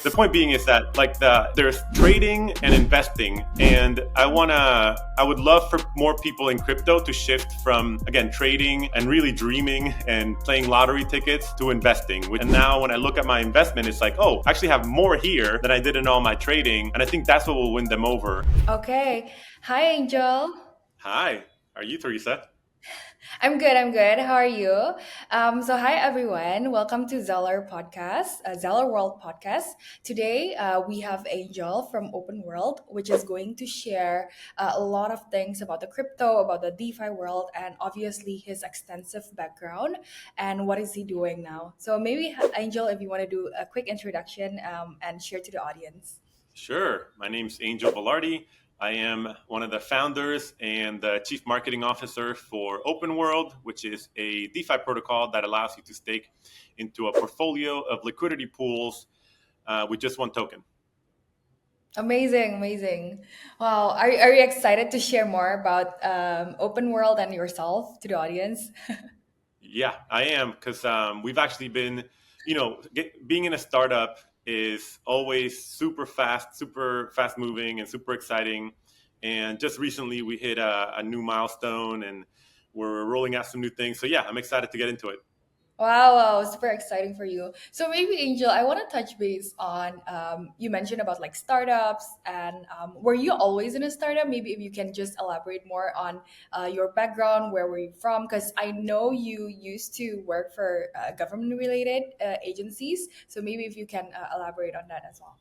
The point being is that there's trading and investing, and I would love for more people in crypto to shift from, again, trading and really dreaming and playing lottery tickets to investing. And now when I look at my investment, it's like, oh, I actually have more here than I did in all my trading, and I think that's what will win them over. Okay. Hi, Angel. Hi, are you Teresa? I'm good. I'm good. How are you? Hi, everyone. Welcome to Xellar Podcast, Xellar World Podcast. Today, we have Angel from Open World, which is going to share a lot of things about the crypto, about the DeFi world, and obviously his extensive background and what is he doing now. So maybe, Angel, if you want to do a quick introduction and share to the audience. Sure. My name's Angel Velarde. I am one of the founders and the chief marketing officer for Open World, which is a DeFi protocol that allows you to stake into a portfolio of liquidity pools with just one token. Amazing, amazing. Wow. Are you excited to share more about Open World and yourself to the audience? Yeah, I am because we've actually been, being in a startup is always super fast moving, and super exciting. And just recently, we hit a new milestone, and we're rolling out some new things. So yeah, I'm excited to get into it. Wow, wow, super exciting for you. So maybe Angel, I want to touch base on you mentioned about like startups and were you always in a startup? Maybe if you can just elaborate more on your background, where were you from? Because I know you used to work for government related agencies. So maybe if you can elaborate on that as well.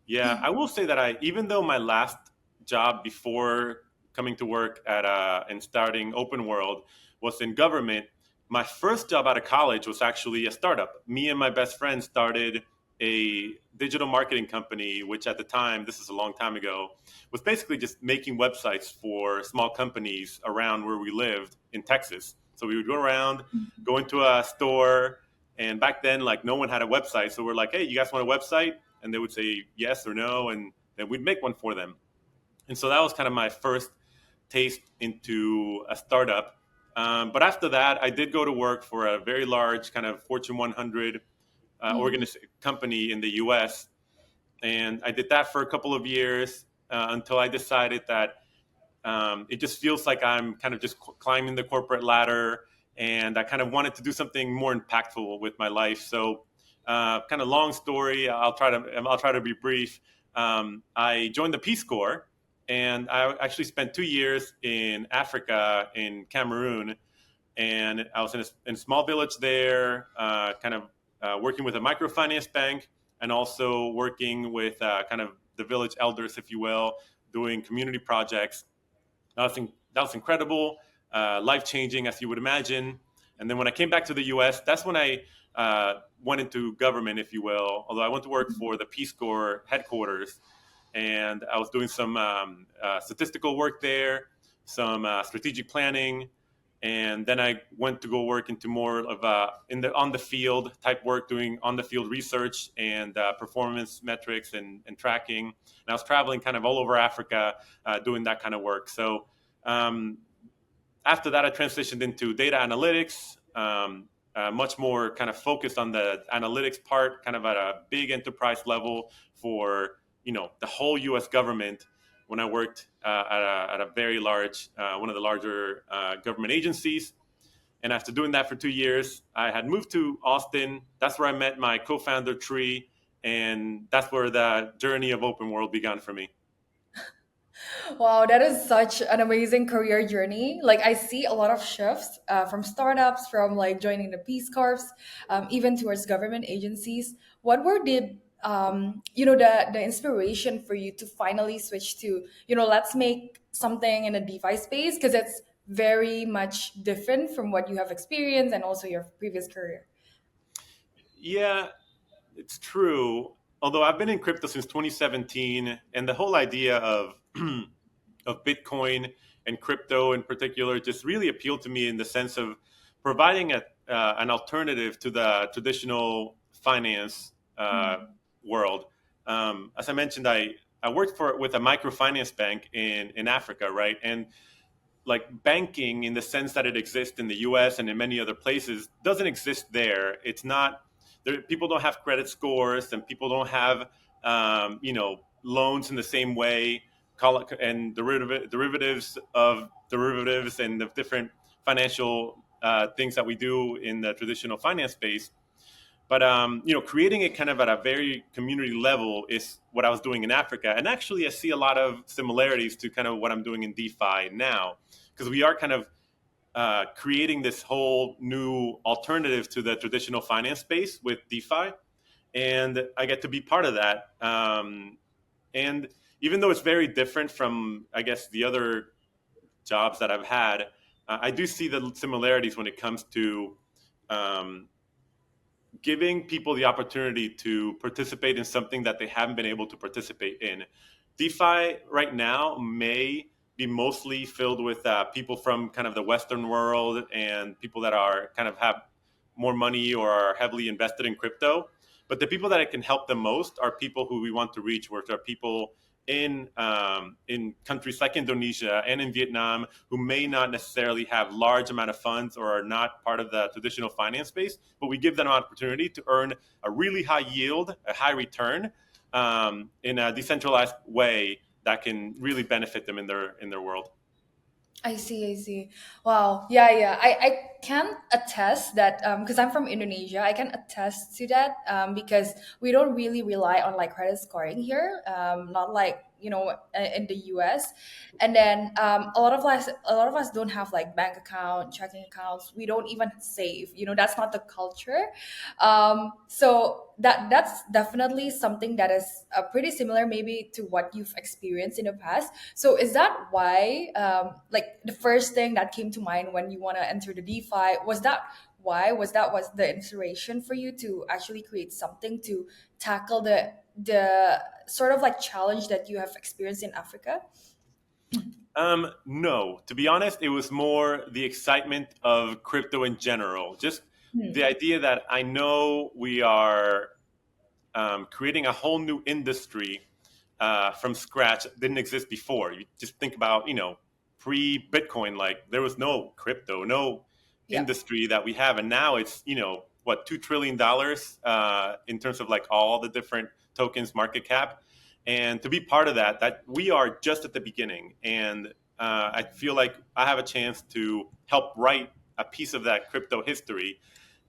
Yeah, I will say that even though my last job before coming to work at and starting Open World was in government, my first job out of college was actually a startup. Me and my best friend started a digital marketing company, which at the time, this is a long time ago, was basically just making websites for small companies around where we lived in Texas. So we would go around, go into a store, and back then, like, no one had a website. So we're like, hey, you guys want a website? And they would say yes or no, and then we'd make one for them. And so that was kind of my first taste into a startup. But after that, I did go to work for a very large kind of Fortune 100 Mm. company in the US. And I did that for a couple of years until I decided that it just feels like I'm kind of just climbing the corporate ladder, and I kind of wanted to do something more impactful with my life. So, kind of long story. I'll try to be brief. I joined the Peace Corps, and I actually spent 2 years in Africa in Cameroon, and I was in a small village there, kind of working with a microfinance bank, and also working with kind of the village elders, if you will, doing community projects. That was incredible, life changing, as you would imagine. And then when I came back to the U.S., that's when I went into government, if you will. Although I went to work for the Peace Corps headquarters, and I was doing some statistical work there, some strategic planning, and then I went to go work into more of in the on the field type work, doing on the field research and performance metrics and tracking. And I was traveling kind of all over Africa doing that kind of work. So um, after that, I transitioned into data analytics. Much more kind of focused on the analytics part, kind of at a big enterprise level for the whole U.S. government. When I worked at a very large, one of the larger government agencies, and after doing that for 2 years, I had moved to Austin. That's where I met my co-founder Tree, and that's where the journey of Open World began for me. Wow, that is such an amazing career journey. Like I see a lot of shifts from startups, from like joining the Peace Corps, even towards government agencies. What were the inspiration for you to finally switch to let's make something in a DeFi space because it's very much different from what you have experienced and also your previous career. Yeah, it's true. Although I've been in crypto since 2017, and the whole idea of of Bitcoin and crypto in particular just really appealed to me in the sense of providing an alternative to the traditional finance world. As I mentioned, I worked for with a microfinance bank in Africa, right? And like banking in the sense that it exists in the US and in many other places doesn't exist there. It's not people don't have credit scores, and people don't have loans in the same way. And derivatives of derivatives and the different financial things that we do in the traditional finance space. But creating it kind of at a very community level is what I was doing in Africa, and actually I see a lot of similarities to kind of what I'm doing in DeFi now, because we are kind of creating this whole new alternative to the traditional finance space with DeFi, and I get to be part of that. And even though it's very different from, I guess, the other jobs that I've had, I do see the similarities when it comes to um, giving people the opportunity to participate in something that they haven't been able to participate in. DeFi right now may be mostly filled with people from kind of the Western world and people that are kind of have more money or are heavily invested in crypto. But the people that it can help the most are people who we want to reach, which are people in countries like Indonesia and in Vietnam who may not necessarily have large amount of funds or are not part of the traditional finance space, but we give them an opportunity to earn a really high yield, a high return in a decentralized way that can really benefit them in their world. I see, I see. Wow. Yeah, yeah. I can attest that because I'm from Indonesia, I can attest to that because we don't really rely on like credit scoring here, not like in the US. And then a lot of us don't have like bank account, checking accounts. We don't even save. That's not the culture. So that's definitely something that is pretty similar, maybe to what you've experienced in the past. So is that why, like the first thing that came to mind when you want to enter the DeFi, was that why? Was the inspiration for you to actually create something to tackle the sort of like challenge that you have experienced in Africa? No, to be honest, it was more the excitement of crypto in general. Just the Hmm. idea that I know we are creating a whole new industry from scratch that didn't exist before. You just think about, pre Bitcoin, like there was no crypto, no Yeah. industry that we have. And now it's, what, $2 trillion in terms of like all the different tokens market cap. And to be part of that, that we are just at the beginning. And I feel like I have a chance to help write a piece of that crypto history,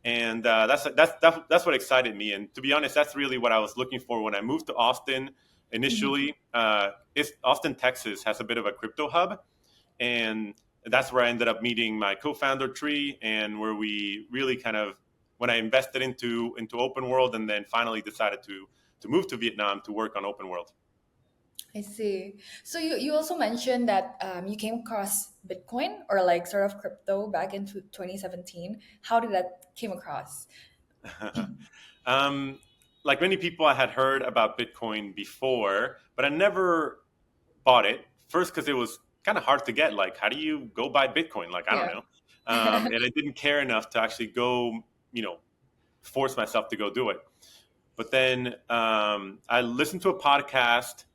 and that's what excited me. And to be honest, that's really what I was looking for when I moved to Austin Mhm. initially. Austin, Texas, has a bit of a crypto hub, and that's where I ended up meeting my co-founder Tree, and where we really kind of when I invested into open world, and then finally decided to move to Vietnam to work on open world. I see. So you also mentioned that you came across Bitcoin or like sort of crypto back in 2017. How did that came across? um, like many people, I had heard about Bitcoin before, but I never bought it. First, because it was kind of hard to get. Like, how do you go buy Bitcoin? Like, I don't Yeah. know. And I didn't care enough to actually go, force myself to go do it. But then I listened to a podcast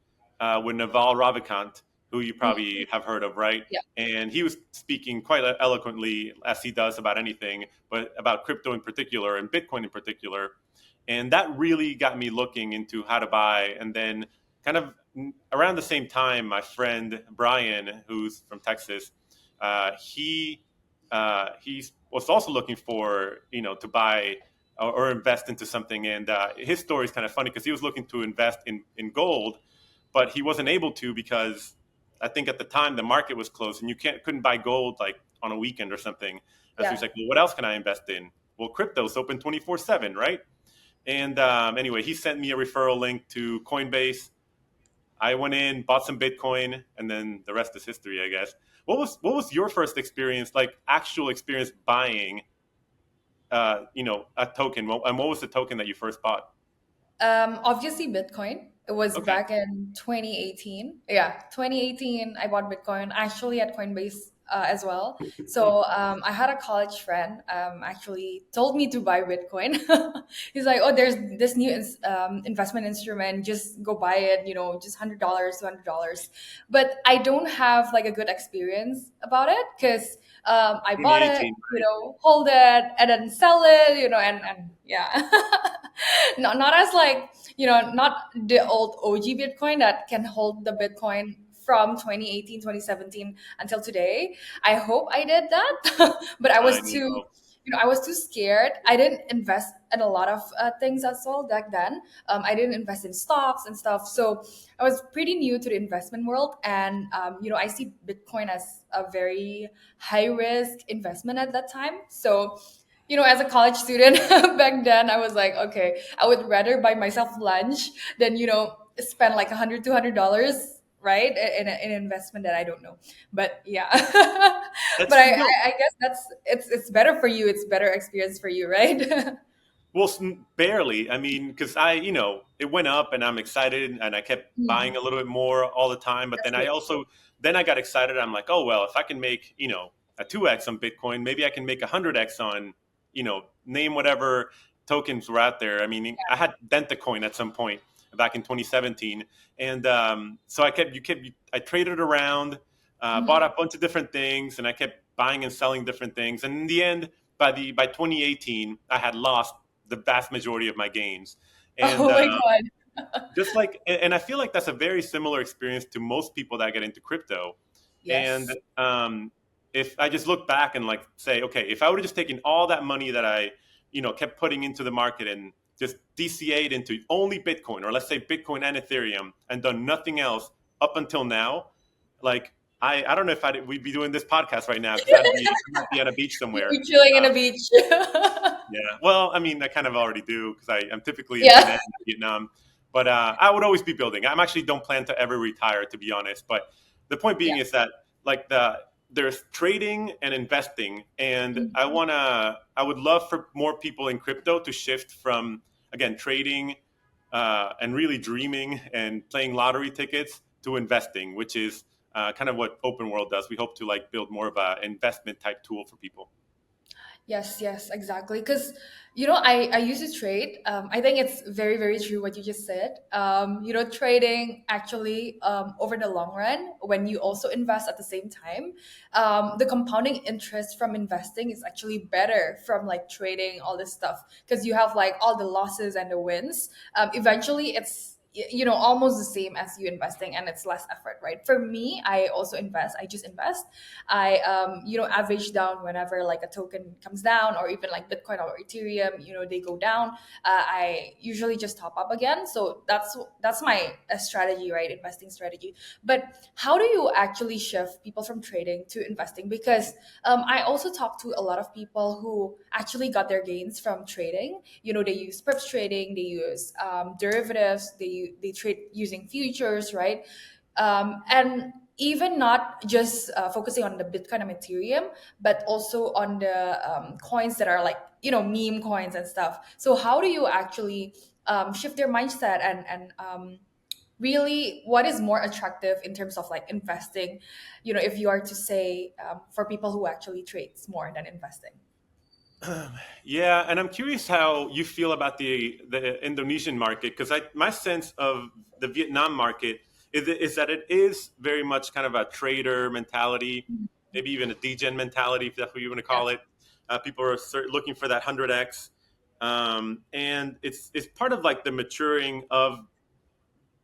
with Naval Ravikant, who you Mm, probably have heard of, right? yeah. And he was speaking quite eloquently, as he does about anything, but about crypto in particular and Bitcoin in particular. And that really got me looking into how to buy. And then, kind of around the same time, my friend Brian, who's from Texas, he was also looking for to buy or invest into something. And his story is kind of funny because he was looking to invest in gold, but he wasn't able to because I think at the time the market was closed and you couldn't buy gold like on a weekend or something. And so he's Yeah. like, well, what else can I invest in? Well, crypto's open 24/7, right? And anyway, he sent me a referral link to Coinbase. I went in, bought some Bitcoin, and then the rest is history, I guess. What was your first experience, like actual experience buying, a token? And what was the token that you first bought? Obviously Bitcoin. It was Okay. back in 2018. Yeah, 2018. I bought Bitcoin actually at Coinbase. as well. So I had a college friend actually told me to buy Bitcoin. He's like, "Oh, there's this new investment instrument. Just go buy it. Just $100, $200." But I don't have like a good experience about it because I bought it, 2018. hold it, and then sell it, and yeah. Not as like, not the old OG Bitcoin that can hold the Bitcoin from 2018, 2017 until today. I hope I did that, but I I was too, know. I was too scared. I didn't invest in a lot of things as well back then. I didn't invest in stocks and stuff. So I was pretty new to the investment world. And, I see Bitcoin as a very high risk investment at that time. So, as a college student back then, I was like, okay, I would rather buy myself lunch than, spend like $100, $200, right? In an investment that I don't know. But yeah. That's But I, no. I I guess it's better for you. It's better experience for you, right? Well, barely. I mean, because it went up, and I'm excited, and I kept buying Mm, a little bit more all the time. But that's then good. then I got excited. I'm like, oh well, if I can make a 2x on Bitcoin, maybe I can make a 100x on name whatever tokens were out there. I mean, I had Dentacoin at some point back in 2017, and so I traded around, bought a Mhm. bunch of different things, and I kept buying and selling different things. And in the end, by 2018, I had lost the vast majority of my gains. And Oh my God. just like, and I feel like that's a very similar experience to most people that get into crypto. And Yes. if I just look back and like say, okay, if I would have just taken all that money that I, kept putting into the market and just DCA'd into only Bitcoin, or let's say Bitcoin and Ethereum, and done nothing else up until now, like I don't know if we'd be doing this podcast right now because I might be at a beach You'd somewhere. be chilling in Uh, a beach. yeah. Well, I mean, I kind of already do because I'm typically in Da Yeah. Nang, Vietnam. But I would always be building. I'm actually don't plan to ever retire, to be honest. But the point being Yeah. is that like there's trading and investing, and Mhm. I would love for more people in crypto to shift from again trading and really dreaming and playing lottery tickets to investing, which is kind of what Open World does. We hope to like build more of a investment type tool for people. Yes, yes, exactly. Because, I used to trade. I think it's very, very true what you just said. Trading actually, over the long run, when you also invest at the same time, the compounding interest from investing is actually better from like trading all this stuff because you have like all the losses and the wins. Eventually, it's almost the same as you investing and it's less effort, right? For me, I also invest. I just invest. I average down whenever like a token comes down, or even like Bitcoin or Ethereum, they go down. I usually just top up again. So that's my strategy, right? Investing strategy. But how do you actually shift people from trading to investing? Because I also talk to a lot of people who actually got their gains from trading. They use perps trading, they use derivatives, they trade using futures, right? And even not just focusing on the Bitcoin and Ethereum, but also on the coins that are like meme coins and stuff. So how do you actually shift their mindset and really what is more attractive in terms of like investing? If you are to say for people who actually trades more than investing. Yeah, and I'm curious how you feel about the Indonesian market because my sense of the Vietnam market is that it is very much kind of a trader mentality, maybe even a degen mentality, if that's what you want to Yeah. call it. People are looking for that 100x, and it's part of like the maturing of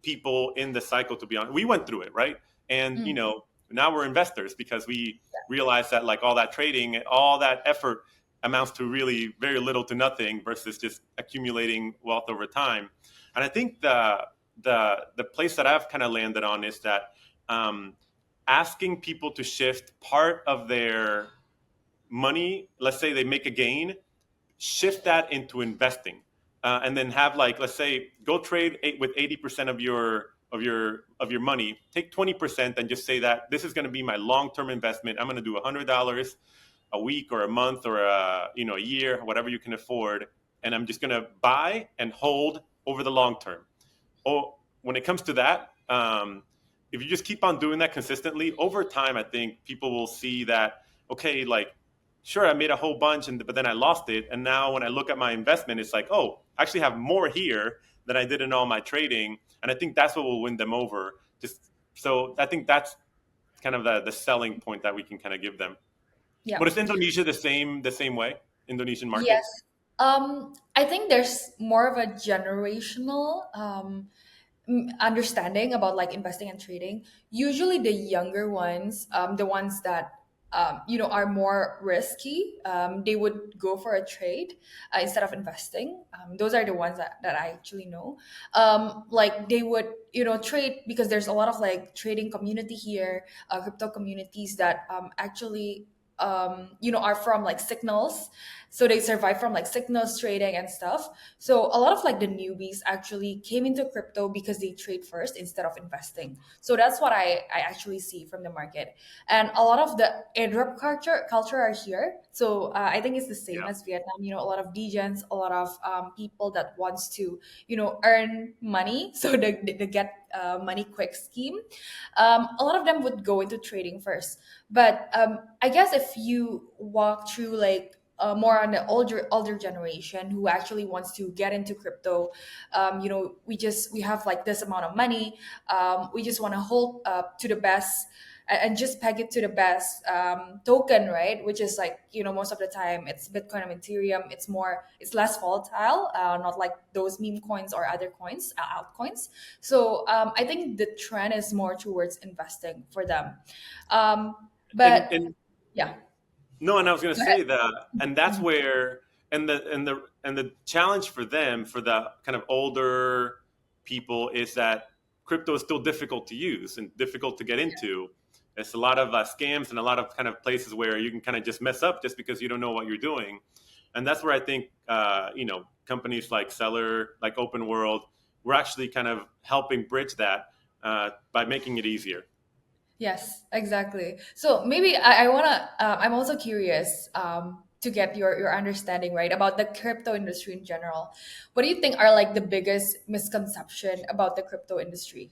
people in the cycle. To be honest, we went through it, right? And Mm. now we're investors because we realize that like all that trading, all that effort amounts to really very little to nothing versus just accumulating wealth over time. And I think the place that I've kind of landed on is that um, asking people to shift part of their money, let's say they make a gain, shift that into investing, and then have like let's say go trade with 80% of your money. Take 20% and just say that this is going to be my long-term investment. I'm going to do $100 a week or a month or a year, whatever you can afford, and I'm just going to buy and hold over the long term. Oh, when it comes to that, if you just keep on doing that consistently over time, I think people will see that, okay, like, sure, I made a whole bunch, but then I lost it. And now when I look at my investment, it's like, oh, I actually have more here than I did in all my trading. And I think that's what will win them over. Just so I think that's kind of the selling point that we can kind of give them. Yeah. But is Indonesia the same way? Indonesian Yes. market? I think there's more of a generational understanding about like investing and trading. Usually the younger ones, the ones that are more risky, they would go for a trade instead of investing. Those are the ones that I actually know. Like they would trade because there's a lot of like trading community here, crypto communities that actually are from like signals, so they survive from like signals trading and stuff. So a lot of like the newbies actually came into crypto because they trade first instead of investing. So that's what I actually see from the market. And a lot of the airdrop culture are here. So I think it's the same Yeah. as Vietnam. A lot of degens, a lot of people that wants to earn money, so they get money quick scheme. A lot of them would go into trading first. But I guess if you walk through like more on the older generation who actually wants to get into crypto, we have like this amount of money, we just want to hold to the best and just peg it to the best token, right? Which is like most of the time it's Bitcoin and Ethereum. It's less volatile, not like those meme coins or other coins, altcoins. So I think the trend is more towards investing for them. And But and yeah, No, and I was going to go ahead. say that, and that's Mhm. where, and the challenge for them, for the kind of older people, is that crypto is still difficult to use and difficult to get into. It's a lot of scams and a lot of kind of places where you can kind of just mess up just because you don't know what you're doing, and that's where I think companies like Xellar, like Open World, we're actually kind of helping bridge that by making it easier. Yes, exactly. So maybe I wanna. I'm also curious to get your understanding right about the crypto industry in general. What do you think are like the biggest misconception about the crypto industry?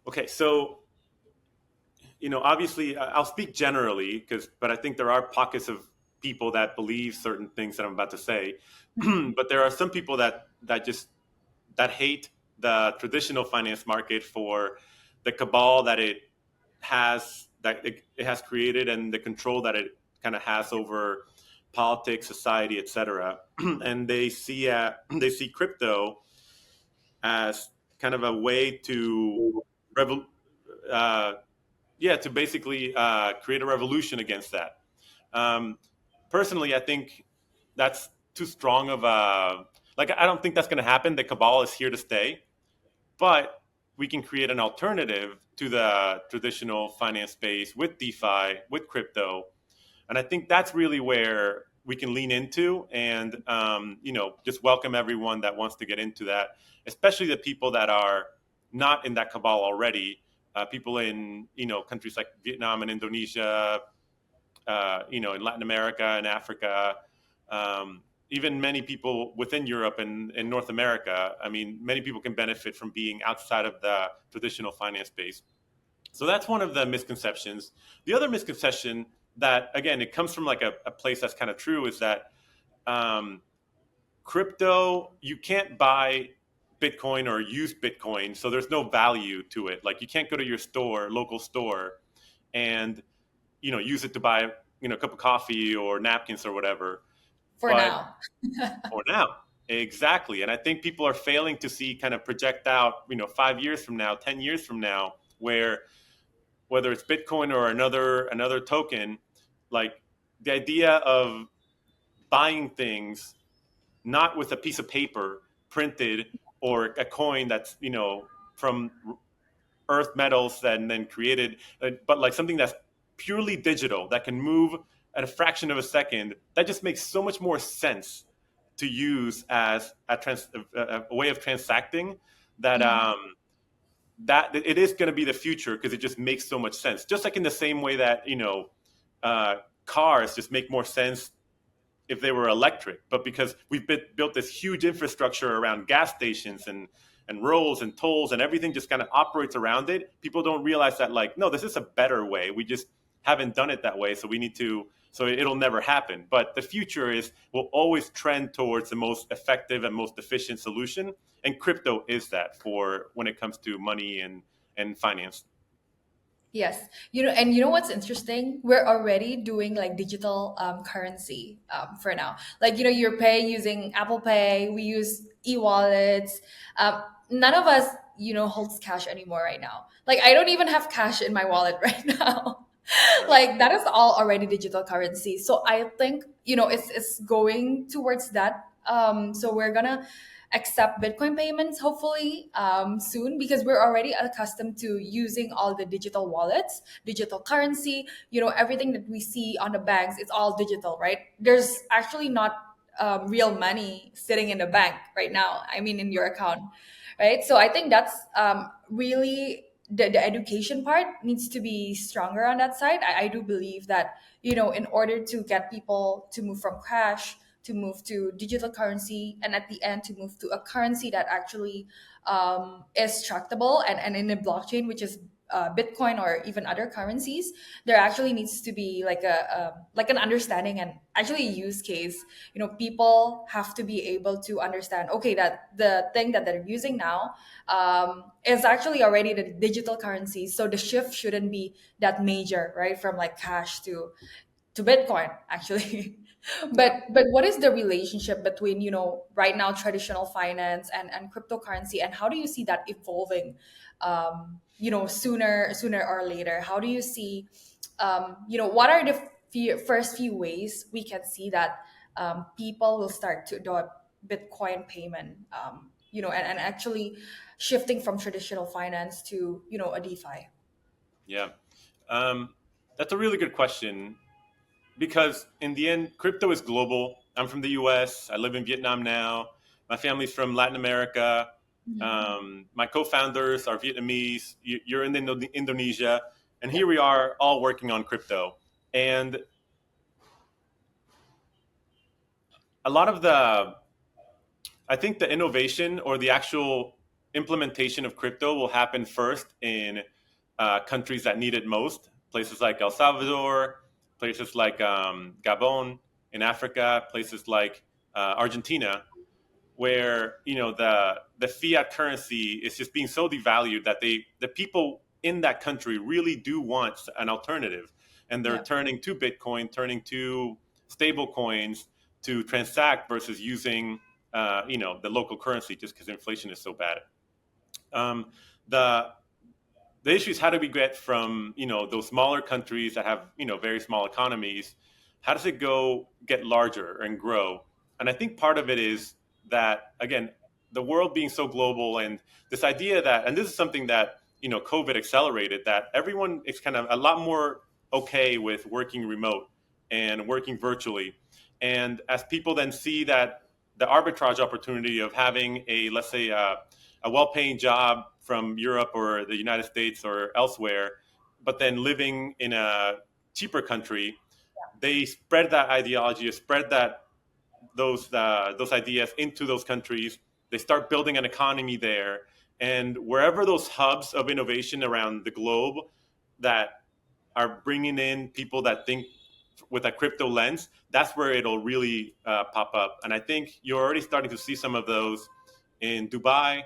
Okay, so obviously, I'll speak generally but I think there are pockets of people that believe certain things that I'm about to say. But there are some people that hate the traditional finance market for the cabal that it has created, and the control that it kind of has over politics, society, etc. And they see crypto as kind of a way to revol- uh, yeah, to basically create a revolution against that. Um, Personally, I think that's too strong of a, like, I don't think that's going to happen. The cabal is here to stay, but we can create an alternative to the traditional finance space with DeFi, with crypto, and I think that's really where we can lean into, and just welcome everyone that wants to get into that, especially the people that are not in that cabal already. People in countries like Vietnam and Indonesia, in Latin America and Africa, even many people within Europe and North America. I mean, many people can benefit from being outside of the traditional finance space. So that's one of the misconceptions. The other misconception that, again, it comes from like a place that's kind of true, is that um, crypto, you can't buy Bitcoin or use Bitcoin, so there's no value to it. Like, you can't go to your local store, and use it to buy a cup of coffee or napkins or whatever. For But now. for now, exactly. And I think people are failing to see, kind of project out, 5 years from now, 10 years from now, where whether it's Bitcoin or another token, like, the idea of buying things not with a piece of paper printed, or a coin that's from earth metals and then created, but like something that's purely digital that can move at a fraction of a second, that just makes so much more sense to use as a way of transacting, that Mhm. that it is going to be the future, because it just makes so much sense. Just like in the same way that uh, cars just make more sense if they were electric, but because we've built this huge infrastructure around gas stations and rolls and tolls and everything just kind of operates around it, people don't realize that, like, no, this is a better way. We just haven't done it that way, so we need to. So it'll never happen. But the future is will always trend towards the most effective and most efficient solution, and crypto is that for when it comes to money and finance. Yes, and you know what's interesting? We're already doing like digital currency for now. Like, you're paying using Apple Pay. We use e-wallets. None of us, holds cash anymore right now. Like, I don't even have cash in my wallet right now. Right. Like, that is all already digital currency. So I think, it's going towards that. So we're gonna accept Bitcoin payments hopefully soon, because we're already accustomed to using all the digital wallets, digital currency. Everything that we see on the banks, it's all digital, right? There's actually not real money sitting in the bank right now. I mean, in your account, right? So I think that's really the education part needs to be stronger on that side. I do believe that, in order to get people to move from cash to move to digital currency, and at the end to move to a currency that actually is tractable and in a blockchain, which is Bitcoin or even other currencies, there actually needs to be like like an understanding and actually a use case. People have to be able to understand, okay, that the thing that they're using now is actually already the digital currency, so the shift shouldn't be that major, right, from like cash to Bitcoin actually. Yeah. But what is the relationship between, right now traditional finance and cryptocurrency, and how do you see that evolving sooner or later? How do you see what are the first few ways we can see that people will start to adopt Bitcoin payment, and actually shifting from traditional finance to, a DeFi? Yeah. Um, that's a really good question because in the end, crypto is global. I'm from the US. I live in Vietnam now. My family's from Latin America. My co-founders are Vietnamese. You're in Indonesia, and Yeah. here we are all working on crypto. And a lot of I think the innovation or the actual implementation of crypto will happen first in countries that need it most, places like El Salvador, places like Gabon in Africa, places like Argentina, where the fiat currency is just being so devalued that the people in that country really do want an alternative, and they're Yeah. turning to Bitcoin, turning to stable coins to transact versus using the local currency just because inflation is so bad. Um, the the issue is how do we get from those smaller countries that have very small economies, how does it go get larger and grow? And I think part of it is that, again, the world being so global, and this idea that, and this is something that COVID accelerated, that everyone is kind of a lot more okay with working remote and working virtually. And as people then see that the arbitrage opportunity of having a, let's say, a well-paying job from Europe or the United States or elsewhere, but then living in a cheaper country, they spread that ideology, spread those ideas into those countries. They start building an economy there, and wherever those hubs of innovation around the globe that are bringing in people that think with a crypto lens, that's where it'll really pop up. And I think you're already starting to see some of those in Dubai.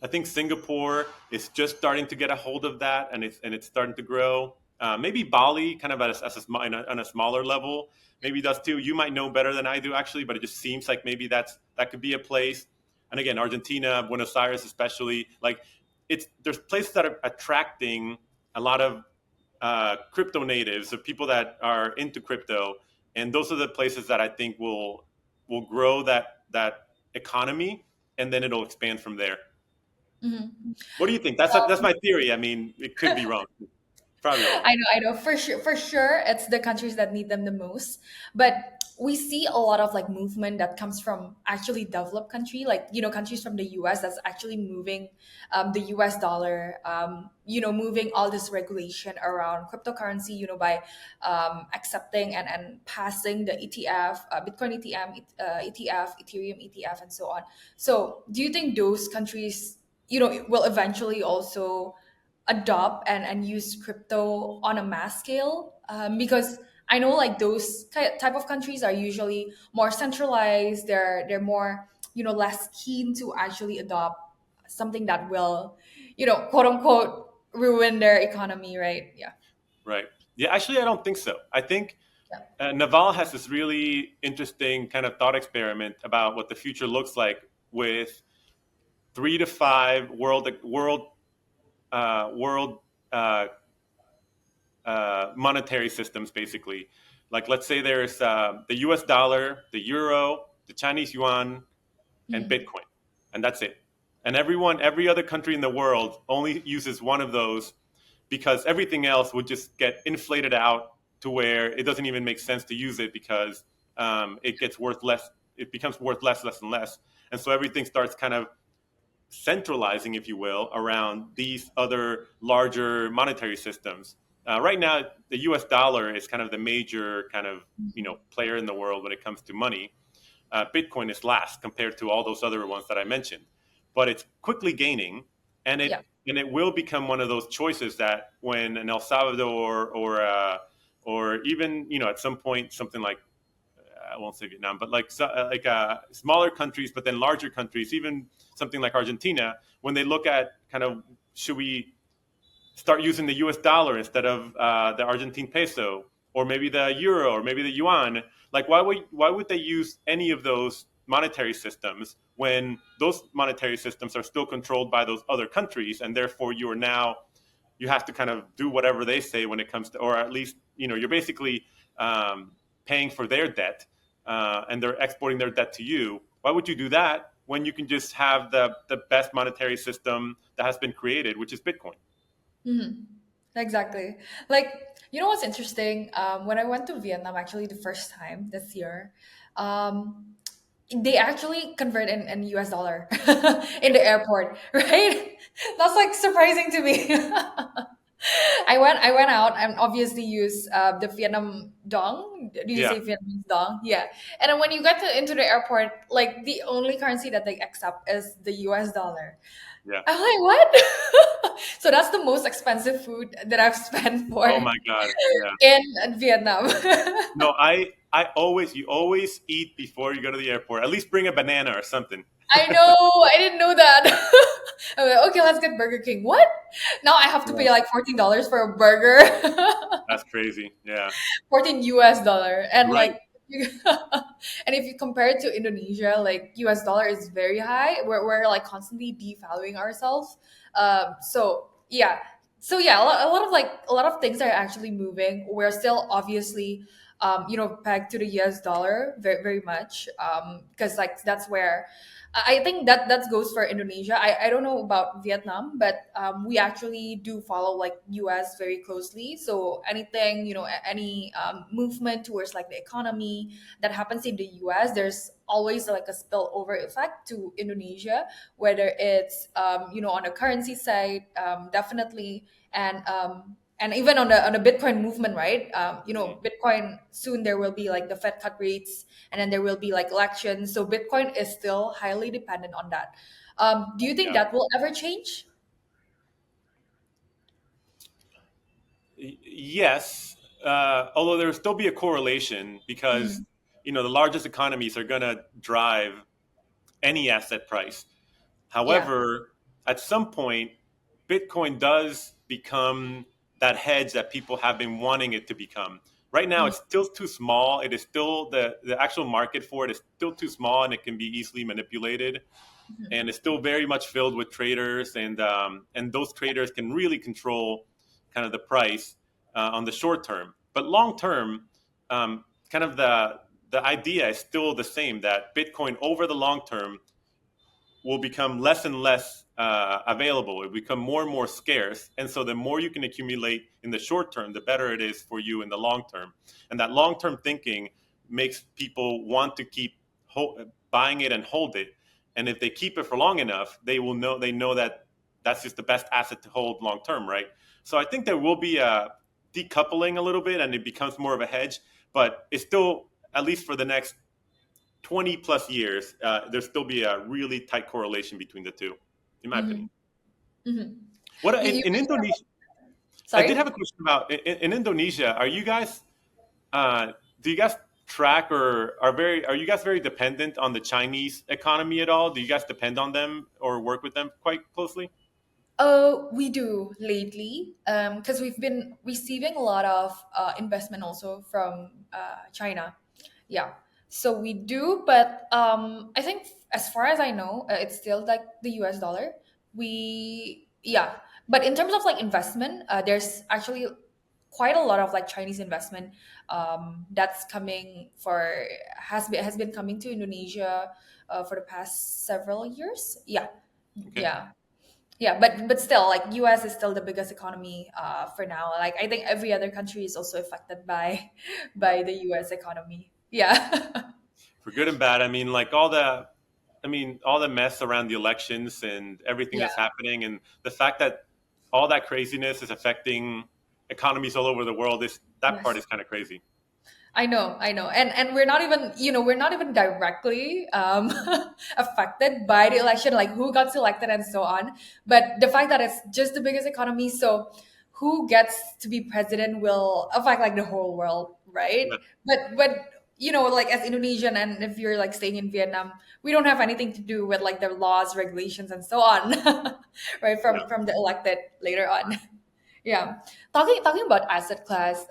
I think Singapore is just starting to get a hold of that, and it's starting to grow. Maybe Bali, kind of on a smaller level, maybe does too. You might know better than I do, actually, but it just seems like maybe that could be a place. And again, Argentina, Buenos Aires, especially, like there's places that are attracting a lot of crypto natives, of people that are into crypto, and those are the places that I think will grow that economy, and then it'll expand from there. Mhm. What do you think? That's my theory. I mean, it could be wrong. Probably wrong. I know, for sure, it's the countries that need them the most. But we see a lot of like movement that comes from actually developed country, like countries from the US that's actually moving the US dollar, moving all this regulation around cryptocurrency, by accepting and passing the ETF, Bitcoin ETF, Ethereum ETF, and so on. So do you think those countries, will eventually also adopt and use crypto on a mass scale? Because I know like those type of countries are usually more centralized. They're more less keen to actually adopt something that will quote unquote ruin their economy, right? Yeah. Right. Yeah, actually, I don't think so. I think Yeah. Naval has this really interesting kind of thought experiment about what the future looks like with 3 to 5 world uh, monetary systems, basically. Like, let's say there's the U.S. dollar, the euro, the Chinese yuan, and Mhm. Bitcoin, and that's it. And every other country in the world only uses one of those because everything else would just get inflated out to where it doesn't even make sense to use it because it gets worth less. It becomes worth less and less, and so everything starts kind of centralizing, if you will, around these other larger monetary systems. Right now, the U.S. dollar is kind of the major kind of player in the world when it comes to money. Bitcoin is last compared to all those other ones that I mentioned, but it's quickly gaining, and Yeah. it will become one of those choices that when an El Salvador or even at some point something like I won't say Vietnam, but smaller countries, but then larger countries, even something like Argentina, when they look at kind of should we start using the U.S. dollar instead of the Argentine peso, or maybe the euro, or maybe the yuan. Like, why would they use any of those monetary systems when those monetary systems are still controlled by those other countries, and therefore you have to kind of do whatever they say when it comes to, or at least you're basically paying for their debt, and they're exporting their debt to you. Why would you do that when you can just have the best monetary system that has been created, which is Bitcoin? Mhm. Exactly. Like, what's interesting? When I went to Vietnam, actually, the first time this year, um, they actually convert in US dollar in the airport, right? That's like surprising to me. I went out and obviously used the Vietnam dong. Do you Yeah, say Vietnamese dong? Yeah. And then when you get into the airport, like the only currency that they accept is the US dollar. yeah. I'm like, what? So that's the most expensive food that I've spent for Oh my God. Yeah. in Vietnam. No, I always you always eat before you go to the airport. At least bring a banana or something. I know, I didn't know that. I'm like, okay, let's get Burger King. What? Now I have to Yeah. pay like $14 for a burger. That's crazy. Yeah. 14 US dollar. And Right. like and if you compare it to Indonesia, like US dollar is very high. We're like constantly devaluing ourselves. So yeah. So yeah, a lot of things are actually moving. We're still obviously pegged to the US dollar very very much. Because like that's where I think that goes for Indonesia. I don't know about Vietnam, but we actually do follow like US very closely. So anything, any movement towards like the economy that happens in the US, there's always like a spillover effect to Indonesia, whether it's on the currency side, definitely, and even on the Bitcoin movement, right? Mhm. Bitcoin soon there will be like the Fed cut rates, and then there will be like elections. So Bitcoin is still highly dependent on that. Do you think Yeah. that will ever change? Yes. Although there will still be a correlation because Mhm. the largest economies are going to drive any asset price. Yeah. However, at some point, Bitcoin does become that hedge that people have been wanting it to become. Right now, Mhm. it's still too small. It is still the actual market for it is still too small, and it can be easily manipulated. And Mhm. it's still very much filled with traders, and those traders can really control kind of the price on the short term. But long term, kind of the idea is still the same that Bitcoin over the long term will become less and less available. It will become more and more scarce. And so the more you can accumulate in the short term, the better it is for you in the long term. And that long term thinking makes people want to keep buying it and hold it. And if they keep it for long enough, they know that that's just the best asset to hold long term, right? So I think there will be a decoupling a little bit, and it becomes more of a hedge. But it's still, at least for the next 20 plus years, there'll still be a really tight correlation between the two, in my Mm-hmm. opinion. Mm-hmm. What You in mentioned, Indonesia? I did sorry. have a question about in Indonesia. Are you guys do you guys track or are you guys very dependent on the Chinese economy at all? Do you guys depend on them or work with them quite closely? We do lately, because we've been receiving a lot of investment also from China. Yeah, so we do, but I think as far as I know, it's still like the US dollar. Yeah, but in terms of like investment, there's actually quite a lot of like Chinese investment that's coming for has been coming to Indonesia for the past several years. Yeah, Okay. yeah. Yeah, but still, like US is still the biggest economy for now. Like I think every other country is also affected by by the US economy. Yeah. For good and bad. I mean, like all the all the mess around the elections and everything Yeah. that's happening, and the fact that all that craziness is affecting economies all over the world, is that part Yes. is kind of crazy. I know, and we're not even, we're not even directly affected by the election, like who got selected and so on. But the fact that it's just the biggest economy, so who gets to be president will affect like the whole world, right? Yeah, But like as Indonesian, and if you're like staying in Vietnam, we don't have anything to do with like the laws, regulations, and so on, right? yeah. From the elected later on. Yeah. Talking about asset class,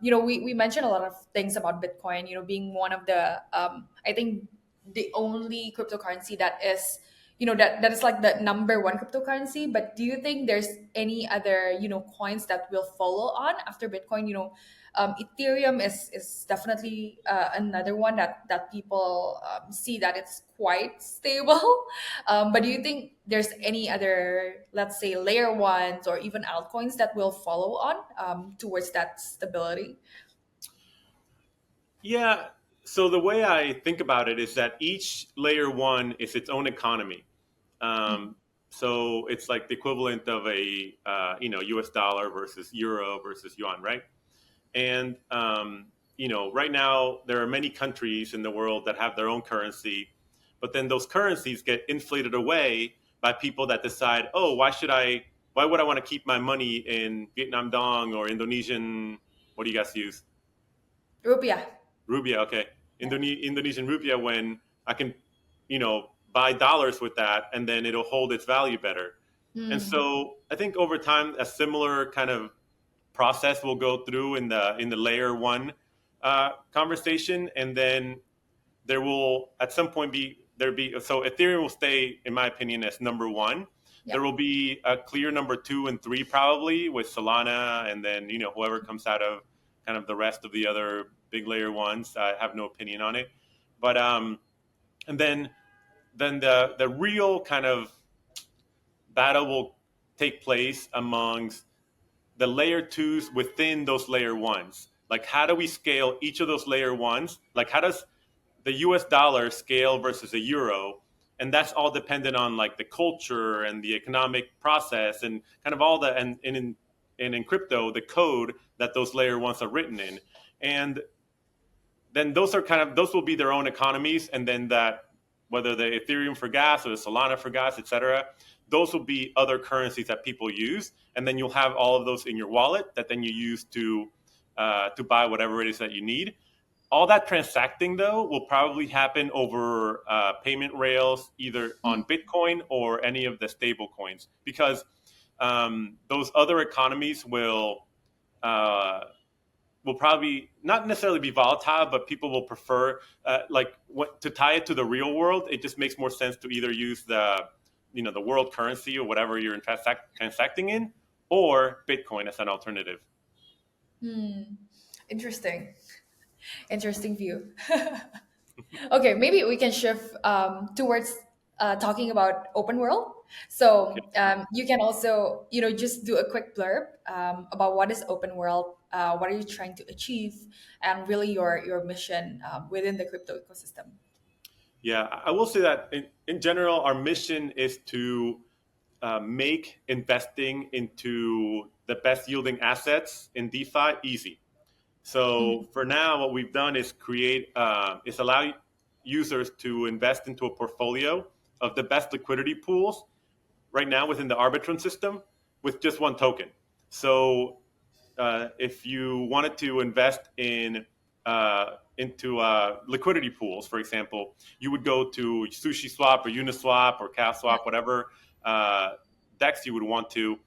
we mentioned a lot of things about Bitcoin, being one of the I think the only cryptocurrency that is, that is like the number one cryptocurrency. But do you think there's any other, coins that will follow on after Bitcoin? Ethereum is definitely another one that people see that it's quite stable. But do you think there's any other, let's say, layer ones or even altcoins that will follow on towards that stability? Yeah. So the way I think about it is that each layer one is its own economy. Mm. Um, so it's like the equivalent of a U.S. dollar versus euro versus yuan, right? And right now there are many countries in the world that have their own currency, but then those currencies get inflated away by people that decide, oh, why would I want to keep my money in Vietnam Dong or Indonesian? What do you guys use? Rupiah. Rupia, okay. Yeah. Indonesian rupiah, when I can, buy dollars with that, and then it'll hold its value better. And Mm. so I think over time, a similar kind of process will go through in the layer one conversation, and then there will at some point be so Ethereum will stay, in my opinion, as number one. There Yep. will be a clear number two and three probably with Solana, and then whoever comes out of kind of the rest of the other big layer ones. I have no opinion on it, but and then the real kind of battle will take place amongst the layer twos within those layer ones. Like, how do we scale each of those layer ones? Like, how does the US dollar scale versus a euro? And that's all dependent on like the culture and the economic process and kind of all the, and in crypto, the code that those layer ones are written in. And then those will be their own economies. And then that, whether the Ethereum for gas or the Solana for gas, etc., those will be other currencies that people use, and then you'll have all of those in your wallet that then you use to buy whatever it is that you need. All that transacting though will probably happen over payment rails, either on Bitcoin or any of the stable coins, because those other economies uh, will probably not necessarily be volatile, but people will prefer to tie it to the real world. It just makes more sense to either use the world currency or whatever you're transacting in, or Bitcoin as an alternative. Hmm. Interesting. Interesting view. Okay, maybe we can shift towards talking about open world. Okay. So you can also, just do a quick blurb about what is open world what are you trying to achieve, and really your mission within the crypto ecosystem. Yeah, I will say that in general, our mission is to make investing into the best yielding assets in DeFi easy. So Mm, for now, what we've done is allow users to invest into a portfolio of the best liquidity pools right now within the Arbitrum system with just one token. So if you wanted to invest into liquidity pools, for example, you would go to SushiSwap or Uniswap or yeah. CalSwap, whatever DEX you would want to,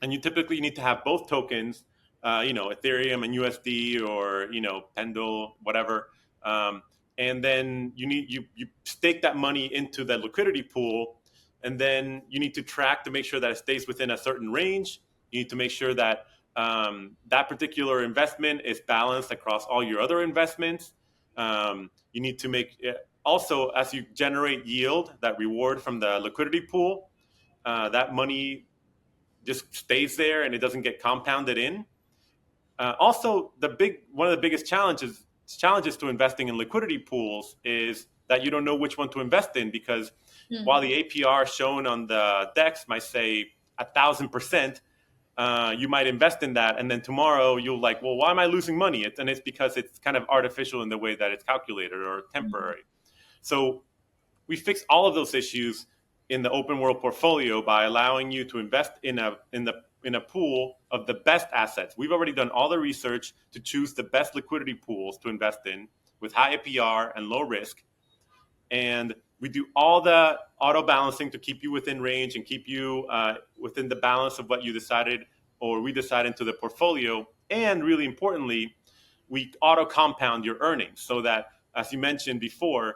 and you typically need to have both tokens, Ethereum and USD, or Pendle, whatever. Um, and then you stake that money into the liquidity pool, and then you need to track to make sure that it stays within a certain range. You need to make sure that that particular investment is balanced across all your other investments. You need to make also, as you generate yield, that reward from the liquidity pool, that money just stays there and it doesn't get compounded in. Also, the big one of the biggest challenges to investing in liquidity pools is that you don't know which one to invest in, because while Mm, the APR shown on the DEX might say 1,000%, you might invest in that, and then tomorrow you'll like, well, why am I losing money? And it's because it's kind of artificial in the way that it's calculated or mm, temporary. So we fix all of those issues in the open world portfolio by allowing you to invest in a pool of the best assets. We've already done all the research to choose the best liquidity pools to invest in with high APR and low risk, and we do all the auto balancing to keep you within range and keep you within the balance of what you decided or we decide into the portfolio. And really importantly, we auto compound your earnings so that, as you mentioned before,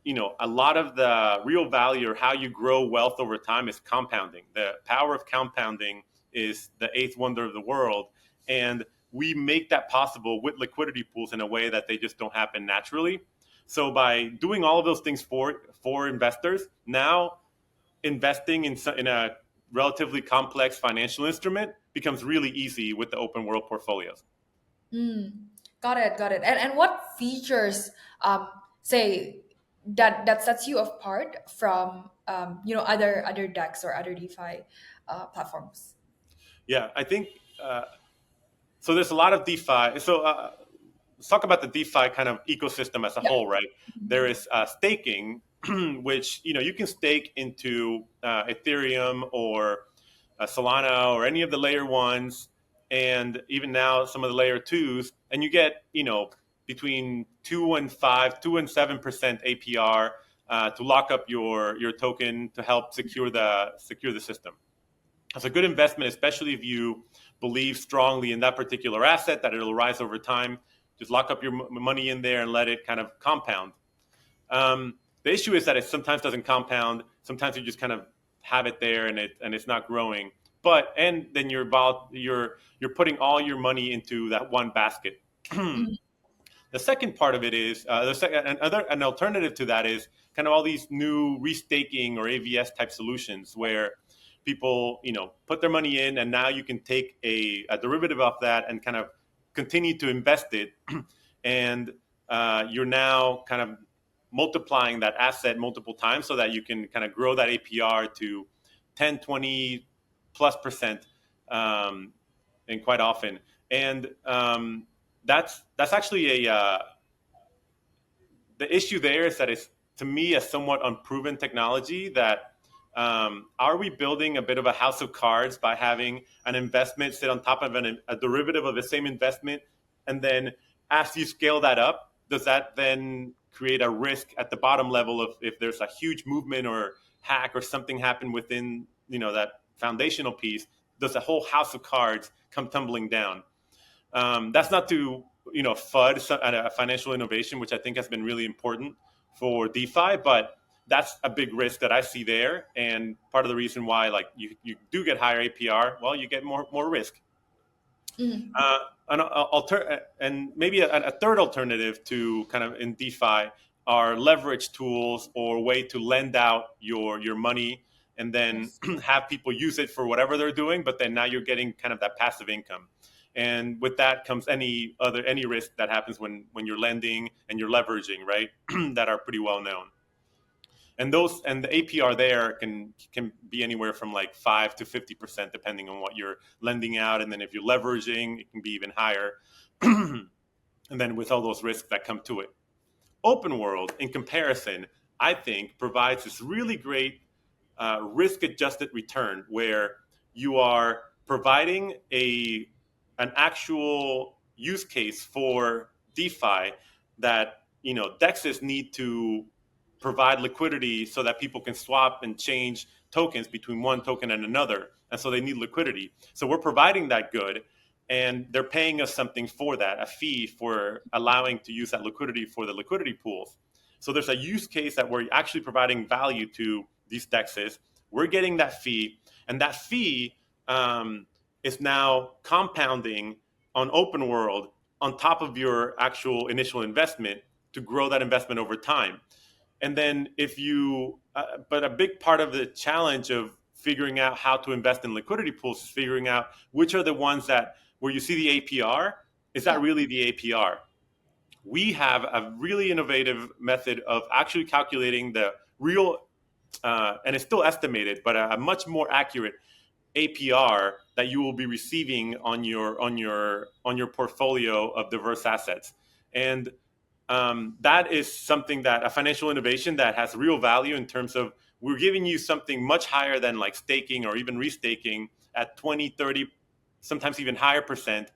a lot of the real value or how you grow wealth over time is compounding. The power of compounding is the eighth wonder of the world. And we make that possible with liquidity pools in a way that they just don't happen naturally. So by doing all of those things for investors, now investing in a relatively complex financial instrument becomes really easy with the open world portfolios. mm. Got it, got it. And what features um say that sets you apart from other decks or other DeFi platforms? Yeah, I think so. There's a lot of DeFi. So let's talk about the DeFi kind of ecosystem as a Yeah. whole, right? There is staking, which you can stake into Ethereum or Solana or any of the layer ones, and even now some of the layer twos, and you get between 2 and 7% APR to lock up your token to help secure the system. It's a good investment, especially if you believe strongly in that particular asset that it'll rise over time. Just lock up your money in there and let it kind of compound. The issue is that it sometimes doesn't compound. Sometimes you just kind of have it there and it's not growing. And then you're putting all your money into that one basket. Mm, The second part of it is an alternative to that is kind of all these new restaking or AVS type solutions where people put their money in, and now you can take a derivative of that and kind of continue to invest it, and you're now kind of multiplying that asset multiple times so that you can kind of grow that APR to 10, 20 plus percent, and quite often. And that's actually the issue there is that it's, to me, a somewhat unproven technology. That are we building a bit of a house of cards by having an investment sit on top of a derivative of the same investment, and then as you scale that up, does that then create a risk at the bottom level of if there's a huge movement or hack or something happen within that foundational piece, does the whole house of cards come tumbling down? That's not to FUD a financial innovation, which I think has been really important for DeFi, but that's a big risk that I see there, and part of the reason why like you do get higher APR, well, you get more risk. mm, Uh, and maybe a third alternative to kind of in DeFi are leverage tools or way to lend out your money and then yes. have people use it for whatever they're doing, but then now you're getting kind of that passive income. And with that comes any risk that happens when you're lending and you're leveraging, right? That are pretty well known. And the APR there can be anywhere from like 5 to 50% depending on what you're lending out, and then if you're leveraging, it can be even higher. And then with all those risks that come to it, open world in comparison, I think provides this really great risk adjusted return where you are providing a an actual use case for DeFi that dexes need to provide liquidity so that people can swap and change tokens between one token and another, and so they need liquidity. So we're providing that good, and they're paying us something for that, a fee for allowing to use that liquidity for the liquidity pools. So there's a use case that we're actually providing value to these dexes. We're getting that fee, and that fee is now compounding on open world on top of your actual initial investment to grow that investment over time. And then but a big part of the challenge of figuring out how to invest in liquidity pools is figuring out which are the ones that where you see the APR, is that Yeah. really the APR? We have a really innovative method of actually calculating the real, and it's still estimated, but a much more accurate APR that you will be receiving on your portfolio of diverse assets. And that is something that a financial innovation that has real value in terms of we're giving you something much higher than like staking or even restaking at 20, 30, sometimes even higher percent.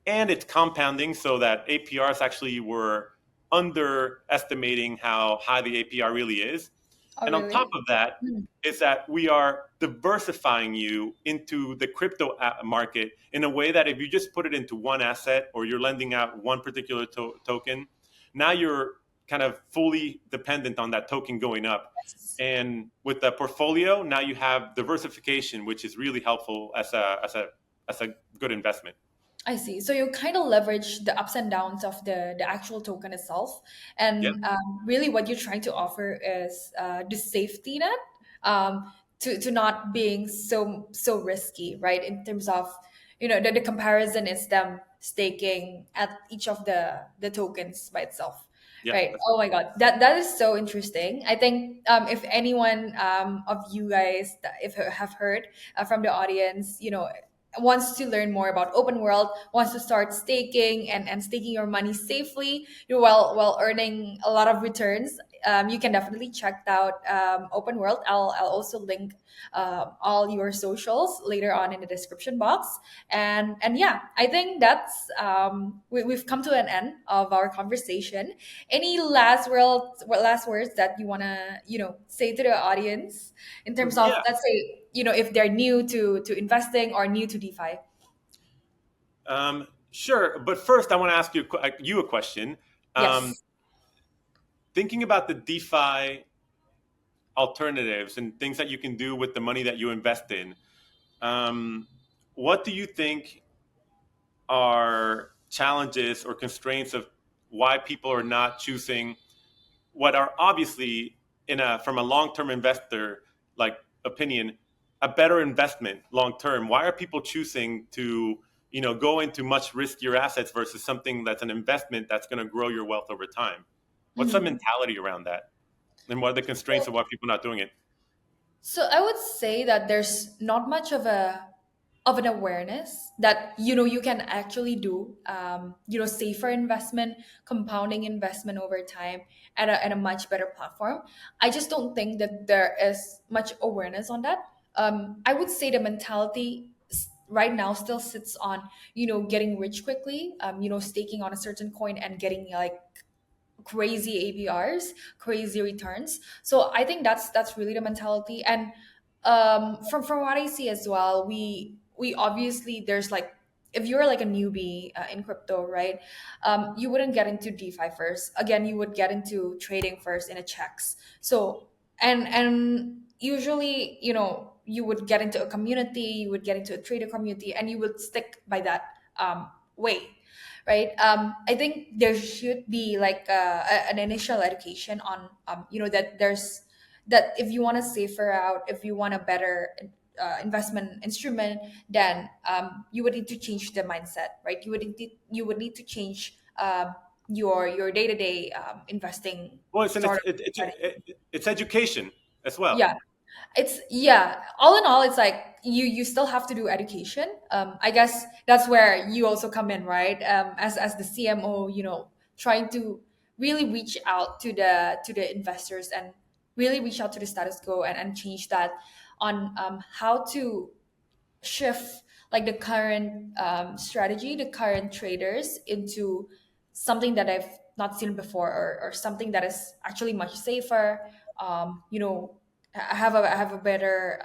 And it's compounding so that APRs actually were underestimating how high the APR really is. Oh, And on top really? of that Mm. is that we are diversifying you into the crypto market in a way that if you just put it into one asset or you're lending out one particular token, now you're kind of fully dependent on that token going up. Yes. And with the portfolio, now you have diversification, which is really helpful as a good investment. I see. So you kind of leverage the ups and downs of the actual token itself, Yeah. and really what you're trying to offer is the safety net, to not being so risky, right? In terms of the comparison is them staking at each of the tokens by itself, Yeah. right? That's Oh my God, that is so interesting. I think if anyone of you guys if have heard from the audience, wants to learn more about open world, wants to start staking and staking your money safely, while earning a lot of returns, you can definitely check out open world. I'll also link all your socials later on in the description box. And yeah, I think that's we've come to an end of our conversation. Any last words that you want to say to the audience in terms of, Yeah. let's say, if they're new to investing or new to DeFi? Sure. But first, I want to ask you a question. Um, Yes. Thinking about the DeFi alternatives and things that you can do with the money that you invest in, um, what do you think are challenges or constraints of why people are not choosing what are obviously from a long-term investor like opinion a better investment long term? Why are people choosing to go into much riskier assets versus something that's an investment that's going to grow your wealth over time? What's the Mhm. mentality around that, and what are the constraints of why people are not doing it? So I would say that there's not much of an awareness that you can actually do safer investment, compounding investment over time at a much better platform. I just don't think that there is much awareness on that. I would say the mentality right now still sits on getting rich quickly, staking on a certain coin and getting like crazy ABRs, crazy returns. So I think that's really the mentality. And from what I see as well, we obviously, there's like, if you're like a newbie in crypto, right? You wouldn't get into DeFi first. Again, you would get into trading first in a checks. So and usually, you would get into a community, you would get into a trader community, and you would stick by that way, right? I think there should be like an initial education on that there's that if you want to safer out, if you want a better investment instrument, then you would need to change the mindset, right? You would need to change your day to day investing Well, sort of strategy. it's education as well. Yeah, it's yeah, all in all, it's like you still have to do education. I guess that's where you also come in, right? As the CMO, trying to really reach out to the investors and really reach out to the status quo and change that on how to shift like the current strategy, the current traders into something that I've not seen before, or something that is actually much safer. I have a better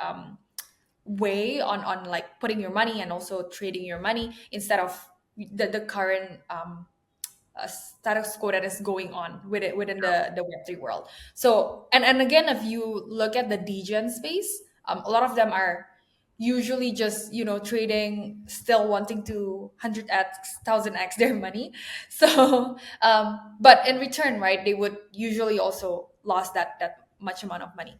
way on like putting your money and also trading your money instead of the current status quo that is going on with it within the Web3 world. So and again, if you look at the degen space, a lot of them are usually just trading, still wanting to 100x 1000x their money. So but in return, right, they would usually also lost that much amount of money.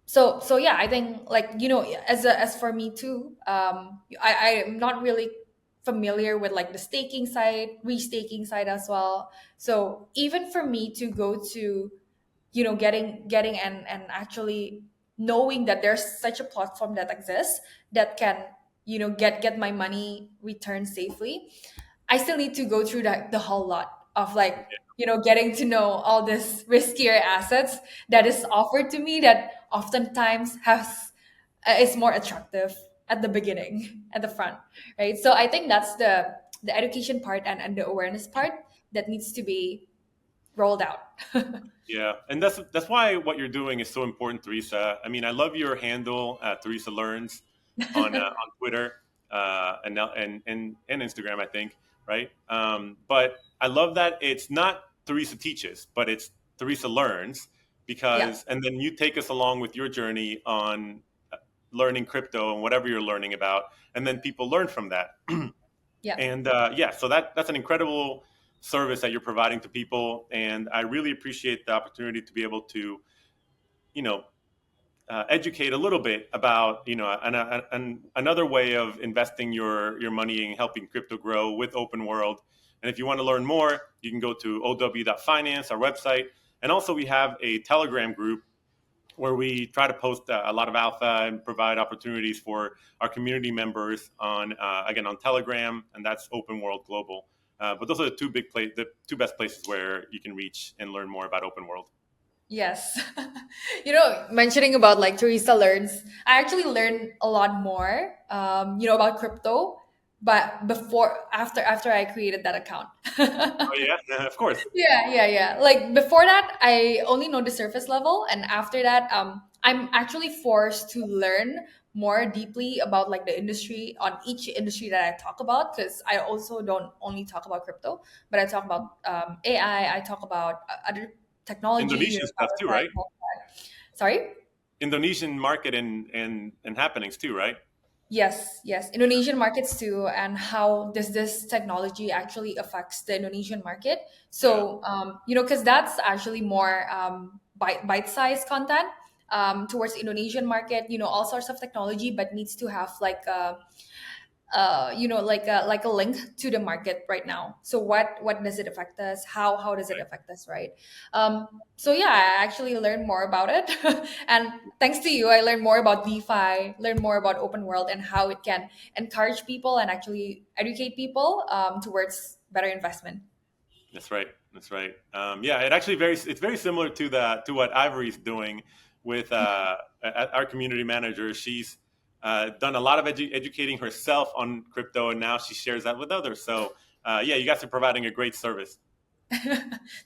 So yeah, I think, like, as for me too, I'm not really familiar with like the staking side, restaking side as well. So even for me to go to, getting and actually knowing that there's such a platform that exists that can, get my money returned safely, I still need to go through the whole lot of, like, getting to know all this riskier assets that is offered to me, that oftentimes has is more attractive at the beginning, at the front, right? So I think that's the education part and the awareness part that needs to be rolled out. Yeah, and that's why what you're doing is so important, Teresa. I mean, I love your handle, Teresa Learns, on Twitter, and Instagram, I think, right? But I love that it's not Teresa teaches, but it's Teresa learns, Yeah, because, and then you take us along with your journey on learning crypto and whatever you're learning about, and then people learn from that. yeah. And yeah, so that's an incredible service that you're providing to people, and I really appreciate the opportunity to be able to, you know, educate a little bit about, another way of investing your money and helping crypto grow with Open World. And if you want to learn more, you can go to ow.finance, our website, and also we have a Telegram group where we try to post a lot of alpha and provide opportunities for our community members on, again, on Telegram, and that's Open World Global. But those are the two best places where you can reach and learn more about Open World. Yes. Mentioning about like Teresa learns, I actually learned a lot more, about crypto, but after I created that account. Oh yeah, of course. Yeah. Like before that, I only know the surface level, and after that, I'm actually forced to learn more deeply about like the industry, on each industry that I talk about, because I also don't only talk about crypto, but I talk about AI, I talk about other technology, Indonesian stuff too, cyber right? tech. Sorry. Indonesian market and happenings too, right? Yes, Indonesian markets too, and how does this technology actually affects the Indonesian market? Yeah, So, because that's actually more bite-sized content towards Indonesian market. All sorts of technology, but needs to have like like a link to the market right now. So what does it affect us? How does it right. affect us, right? So yeah, I actually learned more about it, and thanks to you, I learned more about DeFi, learned more about open world, and how it can encourage people and actually educate people towards better investment. That's right. That's right. Yeah, it's very similar to what Ivory's doing with our community manager. She's done a lot of educating herself on crypto, and now she shares that with others. So yeah, you guys are providing a great service.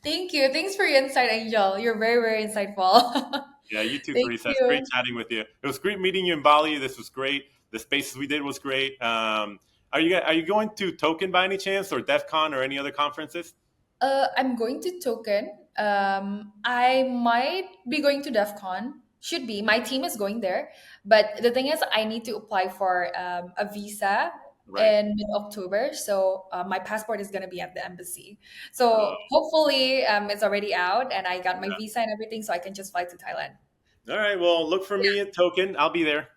Thank you. Thanks for your insight, Angel. You're very, very insightful. Yeah, you too, Thank Teresa. It's great you. chatting with you. It was great meeting you in Bali. This was great. The spaces we did was great. Are you going to Token by any chance, or DEF CON, or any other conferences? I'm going to Token. I might be going to DEF CON. Should be. My team is going there. But the thing is, I need to apply for a visa Right. in mid-October. So my passport is going to be at the embassy. Uh, So hopefully it's already out and I got my yeah. visa and everything, so I can just fly to Thailand. All right. Well, look for me at Token. I'll be there.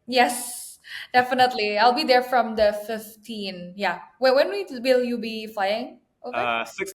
Yes, definitely. I'll be there from the 15. Yeah. When will you be flying over?